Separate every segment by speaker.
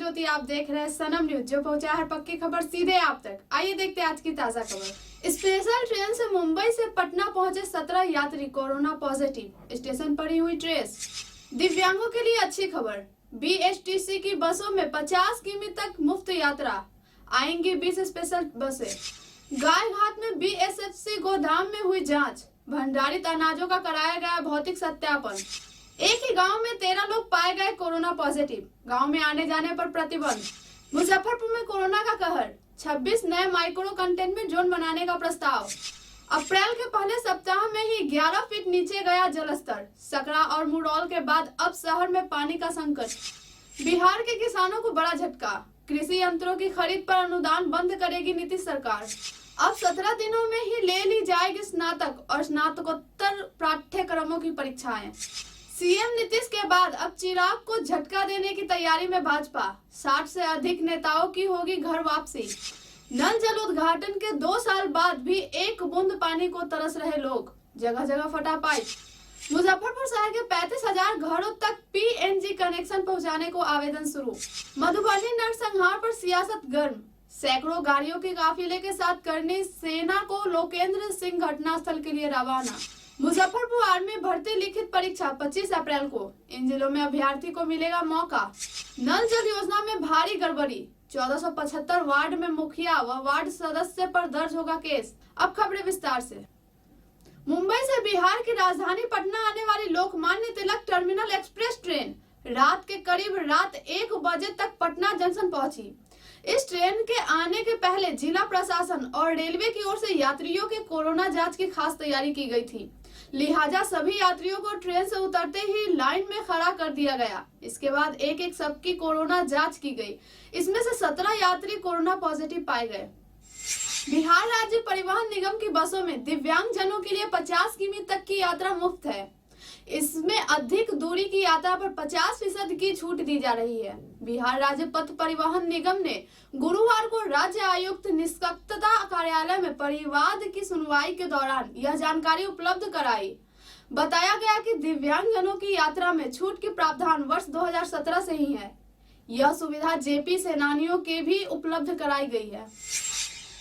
Speaker 1: ज्योति, आप देख रहे हैं सनम न्यूज, जो पहुंचा है पक्की खबर सीधे आप तक। आइए देखते हैं आज की ताजा खबर। स्पेशल ट्रेन से मुंबई से पटना पहुंचे 17 यात्री कोरोना पॉजिटिव, स्टेशन पर ही हुई ट्रेस। दिव्यांगों के लिए अच्छी खबर, बीएसटीसी की बसों में 50 किमी तक मुफ्त यात्रा, आएंगी 20 स्पेशल बसें। गायघाट में बीएसएफसी गोदाम में हुई जांच, भंडारित अनाजों का कराया गया भौतिक सत्यापन। एक ही गांव में 13 लोग पाए गए कोरोना पॉजिटिव, गांव में आने जाने पर प्रतिबंध। मुजफ्फरपुर में कोरोना का कहर, 26 नए माइक्रो कंटेनमेंट जोन बनाने का प्रस्ताव। अप्रैल के पहले सप्ताह में ही 11 फीट नीचे गया जलस्तर, सकरा और मुरौल के बाद अब शहर में पानी का संकट। बिहार के किसानों को बड़ा झटका, कृषि यंत्रों की खरीद पर अनुदान बंद करेगी नीतीश सरकार। अब 17 दिनों में ही ले ली जाएगी स्नातक और स्नातकोत्तर पाठ्यक्रमों की परीक्षाएं। सीएम नीतीश के बाद अब चिराग को झटका देने की तैयारी में भाजपा, 60 से अधिक नेताओं की होगी घर वापसी। नल जल उद्घाटन के 2 साल बाद भी एक बूंद पानी को तरस रहे लोग, जगह जगह फटा पाइप। मुजफ्फरपुर शहर के 35,000 घरों तक पीएनजी कनेक्शन पहुंचाने को आवेदन शुरू। मधुबनी नरसंहार पर सियासत गर्म, सैकड़ों गाड़ियों के काफिले के साथ करनी सेना को लोकेंद्र सिंह घटनास्थल के लिए रवाना। मुजफ्फरपुर आर्मी भर्ती लिखित परीक्षा 25 अप्रैल को, इन जिलों में अभ्यर्थी को मिलेगा मौका। नल जल योजना में भारी गड़बड़ी, 1475 वार्ड में मुखिया व वार्ड सदस्य पर दर्ज होगा केस। अब खबरें विस्तार से। मुंबई से बिहार की राजधानी पटना आने वाली Lokmanya Tilak terminal express train रात के करीब 1 बजे तक पटना जंक्शन पहुंची। इस ट्रेन के आने के पहले जिला प्रशासन और रेलवे की ओर से यात्रियों के कोरोना जांच की खास तैयारी की गई थी, लिहाजा सभी यात्रियों को ट्रेन से उतरते ही लाइन में खड़ा कर दिया गया। इसके बाद एक एक सबकी कोरोना जांच की गई। इसमें से 17 यात्री कोरोना पॉजिटिव पाए गए। बिहार राज्य परिवहन निगम की बसों में दिव्यांग जनों के लिए 50 किमी तक की यात्रा मुफ्त है। इसमें अधिक दूरी की यात्रा पर 50% की छूट दी जा रही है। बिहार राज्य पथ परिवहन निगम ने गुरुवार को राज्य आयुक्त निष्पक्षता कार्यालय में परिवाद की सुनवाई के दौरान यह जानकारी उपलब्ध कराई। बताया गया कि दिव्यांग जनों की यात्रा में छूट की प्रावधान वर्ष 2017 से ही है। यह सुविधा जेपी सेनानियों के भी उपलब्ध कराई गई है।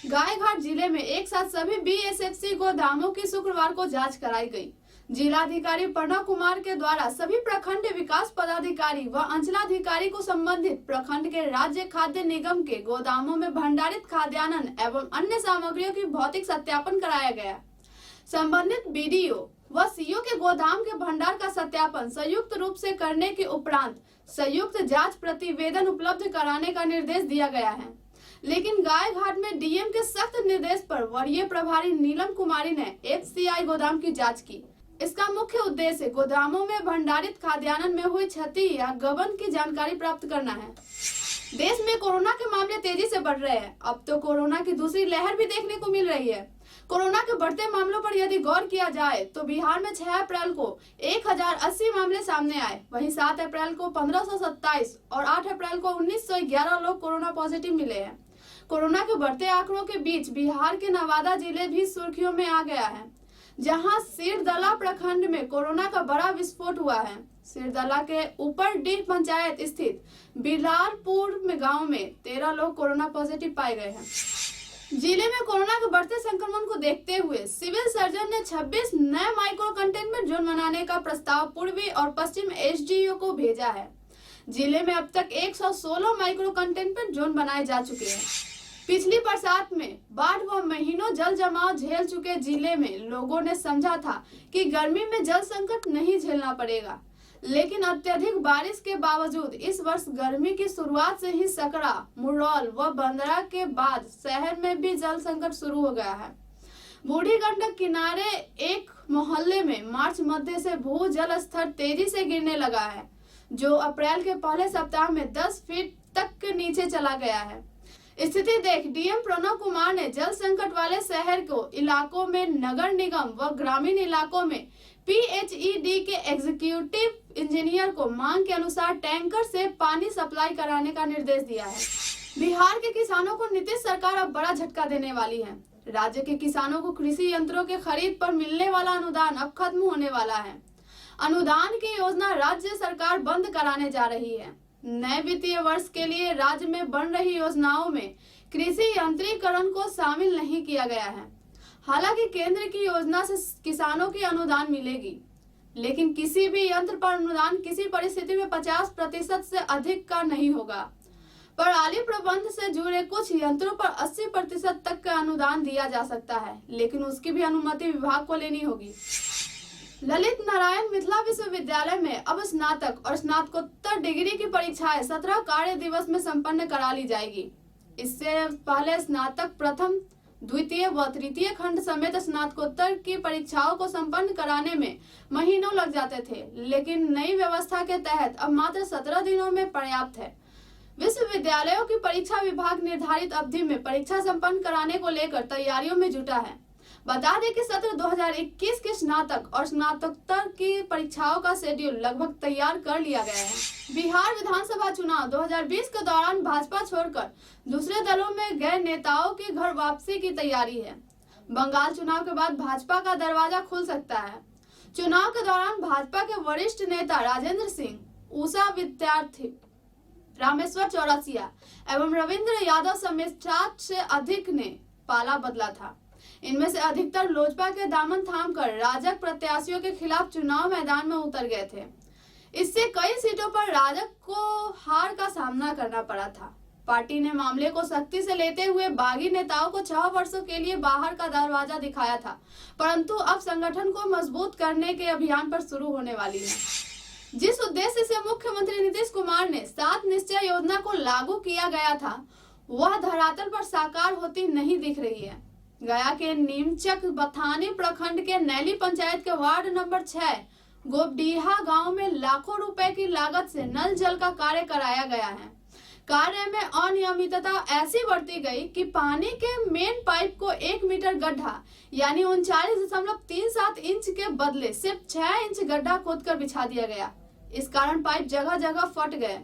Speaker 1: गायघाट जिले में एक साथ सभी बीएसएफसी गोदामों की शुक्रवार को जाँच कराई गयी। जिलाधिकारी प्रणव कुमार के द्वारा सभी प्रखंड विकास पदाधिकारी व अंचलाधिकारी को संबंधित प्रखंड के राज्य खाद्य निगम के गोदामों में भंडारित खाद्यान्न एवं अन्य सामग्रियों की भौतिक सत्यापन कराया गया। संबंधित बीडीओ व सीओ के गोदाम के भंडार का सत्यापन संयुक्त रूप से करने के उपरांत संयुक्त जाँच प्रतिवेदन उपलब्ध कराने का निर्देश दिया गया है। लेकिन गायघाट में डीएम के सख्त निर्देश पर वरीय प्रभारी नीलम कुमारी ने एफसीआई गोदाम की जाँच की। इसका मुख्य उद्देश्य गोदामों में भंडारित खाद्यान्न में हुई क्षति या गबन की जानकारी प्राप्त करना है। देश में कोरोना के मामले तेजी से बढ़ रहे हैं। अब तो कोरोना की दूसरी लहर भी देखने को मिल रही है। कोरोना के बढ़ते मामलों पर यदि गौर किया जाए तो बिहार में 6 अप्रैल को 1080 मामले सामने आए, वहीं 7 अप्रैल को 1527 और 8 अप्रैल को 1911 लोग कोरोना पॉजिटिव मिले हैं। कोरोना के बढ़ते आंकड़ों के बीच बिहार के नवादा जिले भी सुर्खियों में आ गया है, जहां सिरदला प्रखंड में कोरोना का बड़ा विस्फोट हुआ है। सिरदला के ऊपरडीह पंचायत स्थित बिलालपुर में गांव में 13 लोग कोरोना पॉजिटिव पाए गए हैं। जिले में कोरोना के बढ़ते संक्रमण को देखते हुए सिविल सर्जन ने 26 नए माइक्रो कंटेनमेंट जोन बनाने का प्रस्ताव पूर्वी और पश्चिम एसडीओ को भेजा है। जिले में अब तक 116 माइक्रो कंटेनमेंट जोन बनाए जा चुके हैं। पिछली बरसात में बाढ़ व महीनों जल जमाव झेल चुके जिले में लोगों ने समझा था कि गर्मी में जल संकट नहीं झेलना पड़ेगा, लेकिन अत्यधिक बारिश के बावजूद इस वर्ष गर्मी की शुरुआत से ही सकरा, मुरौल व बंदरा के बाद शहर में भी जल संकट शुरू हो गया है। बूढ़ी गंडक किनारे एक मोहल्ले में मार्च मध्य से भू जल स्तर तेजी से गिरने लगा है, जो अप्रैल के पहले सप्ताह में 10 फीट तक के नीचे चला गया है। स्थिति देख डीएम प्रणव कुमार ने जल संकट वाले शहर को इलाकों में नगर निगम व ग्रामीण इलाकों में पीएचईडी के एग्जीक्यूटिव इंजीनियर को मांग के अनुसार टैंकर से पानी सप्लाई कराने का निर्देश दिया है। बिहार के किसानों को नीतीश सरकार अब बड़ा झटका देने वाली है। राज्य के किसानों को कृषि यंत्रों के खरीद पर मिलने वाला अनुदान अब खत्म होने वाला है। अनुदान की योजना राज्य सरकार बंद कराने जा रही है। नए वित्तीय वर्ष के लिए राज्य में बन रही योजनाओं में कृषि यंत्रीकरण को शामिल नहीं किया गया है। हालांकि केंद्र की योजना से किसानों की अनुदान मिलेगी, लेकिन किसी भी यंत्र पर अनुदान किसी परिस्थिति में 50% से अधिक का नहीं होगा। पराली प्रबंध से जुड़े कुछ यंत्रों पर 80% तक का अनुदान दिया जा सकता है, लेकिन उसकी भी अनुमति विभाग को लेनी होगी। ललित नारायण मिथिला विश्वविद्यालय में अब स्नातक और स्नातकोत्तर डिग्री की परीक्षाएं 17 कार्य दिवस में संपन्न करा ली जाएगी। इससे पहले स्नातक प्रथम, द्वितीय व तृतीय खंड समेत स्नातकोत्तर की परीक्षाओं को संपन्न कराने में महीनों लग जाते थे, लेकिन नई व्यवस्था के तहत अब मात्र 17 दिनों में पर्याप्त है। विश्वविद्यालयों की परीक्षा विभाग निर्धारित अवधि में परीक्षा संपन्न कराने को लेकर तैयारियों में जुटा है। बता दें कि सत्र 2021 के स्नातक और स्नातकोत्तर की परीक्षाओं का शेड्यूल लगभग तैयार कर लिया गया है। बिहार विधानसभा चुनाव 2020 के दौरान भाजपा छोड़कर दूसरे दलों में गए नेताओं की घर वापसी की तैयारी है। बंगाल चुनाव के बाद भाजपा का दरवाजा खुल सकता है। चुनाव के दौरान भाजपा के वरिष्ठ नेता राजेंद्र सिंह, उषा विद्यार्थी, रामेश्वर चौरसिया एवं रविंद्र यादव समेत 7 से अधिक ने पाला बदला था। इनमें से अधिकतर लोजपा के दामन थामकर राजग प्रत्याशियों के खिलाफ चुनाव मैदान में उतर गए थे। इससे कई सीटों पर राजग को हार का सामना करना पड़ा था। पार्टी ने मामले को सख्ती से लेते हुए बागी नेताओं को 6 वर्षों के लिए बाहर का दरवाजा दिखाया था, परंतु अब संगठन को मजबूत करने के अभियान पर शुरू होने वाली है। जिस उद्देश्य से मुख्यमंत्री नीतीश कुमार ने 7 निश्चय योजना को लागू किया गया था, वह धरातल पर साकार होती नहीं दिख रही है। गया के नीमचक बथानी प्रखंड के नैली पंचायत के वार्ड नंबर 6 गोपडीहा गांव में लाखों रुपए की लागत से नल जल का कार्य कराया गया है। कार्य में अनियमितता ऐसी बढ़ती गई कि पानी के मेन पाइप को 1 मीटर गड्ढा यानी 39.37 इंच के बदले सिर्फ 6 इंच गड्ढा खोदकर बिछा दिया गया। इस कारण पाइप जगह जगह फट गए।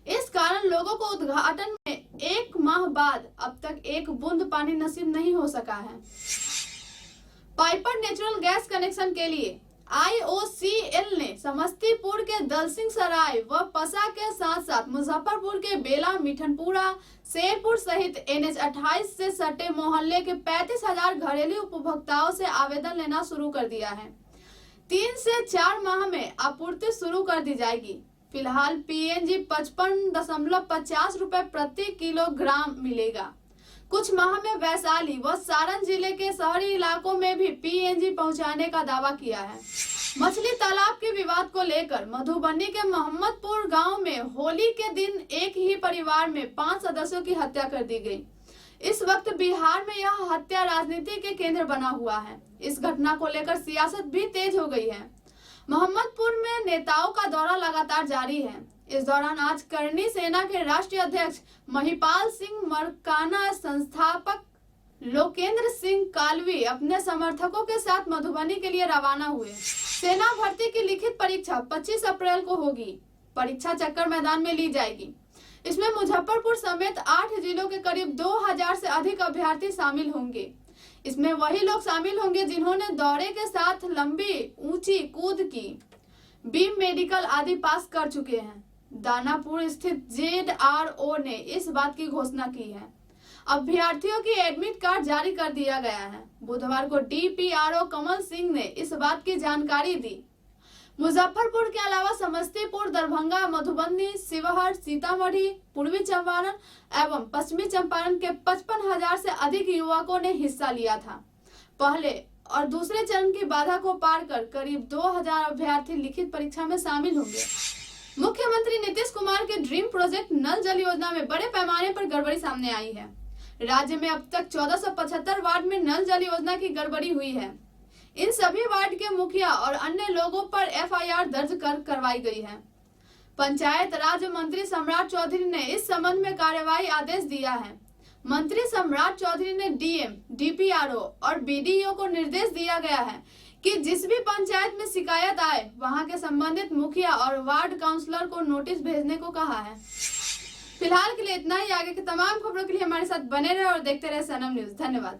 Speaker 1: इस कारण लोगों को उद्घाटन में 1 माह बाद अब तक 1 बूंद पानी नसीब नहीं हो सका है। पाइपर नेचुरल गैस कनेक्शन के लिए IOCL ने समस्तीपुर के दलसिंह सराय व पसा के साथ साथ मुजफ्फरपुर के बेला, मिठनपुरा, शेरपुर सहित NH 28 से सटे मोहल्ले के 35,000 घरेलू उपभोक्ताओं से आवेदन लेना शुरू कर दिया है। 3 से 4 माह में आपूर्ति शुरू कर दी जाएगी। फिलहाल PNG 55.50 रुपए प्रति किलोग्राम मिलेगा। कुछ माह में वैशाली व सारण जिले के शहरी इलाकों में भी PNG पहुंचाने का दावा किया है। मछली तालाब के विवाद को लेकर मधुबनी के मोहम्मदपुर गांव में होली के दिन एक ही परिवार में 5 सदस्यों की हत्या कर दी गई। इस वक्त बिहार में यह हत्या राजनीति के केंद्र बना हुआ है। इस घटना को लेकर सियासत भी तेज हो गई है। मोहम्मदपुर में नेताओं का दौरा लगातार जारी है। इस दौरान आज करनी सेना के राष्ट्रीय अध्यक्ष महिपाल सिंह मरकाना, संस्थापक लोकेंद्र सिंह कालवी अपने समर्थकों के साथ मधुबनी के लिए रवाना हुए। सेना भर्ती की लिखित परीक्षा 25 अप्रैल को होगी। परीक्षा चक्कर मैदान में ली जाएगी। इसमें मुजफ्फरपुर समेत 8 जिलों के करीब 2000 से अधिक अभ्यर्थी शामिल होंगे। इसमें वही लोग शामिल होंगे जिन्होंने दौरे के साथ लंबी ऊंची कूद की, बीम मेडिकल आदि पास कर चुके हैं। दानापुर स्थित ZRO ने इस बात की घोषणा की है। अभ्यर्थियों की एडमिट कार्ड जारी कर दिया गया है। बुधवार को DPRO कमल सिंह ने इस बात की जानकारी दी। मुजफ्फरपुर के अलावा समस्तीपुर, दरभंगा, मधुबनी, शिवहर, सीतामढ़ी, पूर्वी चंपारण एवं पश्चिमी चंपारण के 55,000 से अधिक युवकों ने हिस्सा लिया था। पहले और दूसरे चरण की बाधा को पार कर करीब 2000 अभ्यर्थी लिखित परीक्षा में शामिल होंगे। मुख्यमंत्री नीतीश कुमार के ड्रीम प्रोजेक्ट नल जल योजना में बड़े पैमाने पर गड़बड़ी सामने आई है। राज्य में अब तक 1475 वार्ड में नल जल योजना की गड़बड़ी हुई है। इन सभी वार्ड के मुखिया और अन्य लोगों पर FIR दर्ज करवाई गई है। पंचायत राज मंत्री सम्राट चौधरी ने इस संबंध में कार्यवाही आदेश दिया है। मंत्री सम्राट चौधरी ने DM, DPRO और BDO को निर्देश दिया गया है कि जिस भी पंचायत में शिकायत आए वहां के संबंधित मुखिया और वार्ड काउंसलर को नोटिस भेजने को कहा है। फिलहाल के लिए इतना ही। आगे की तमाम खबरों के लिए हमारे साथ बने रहे और देखते रहे सनम न्यूज। धन्यवाद।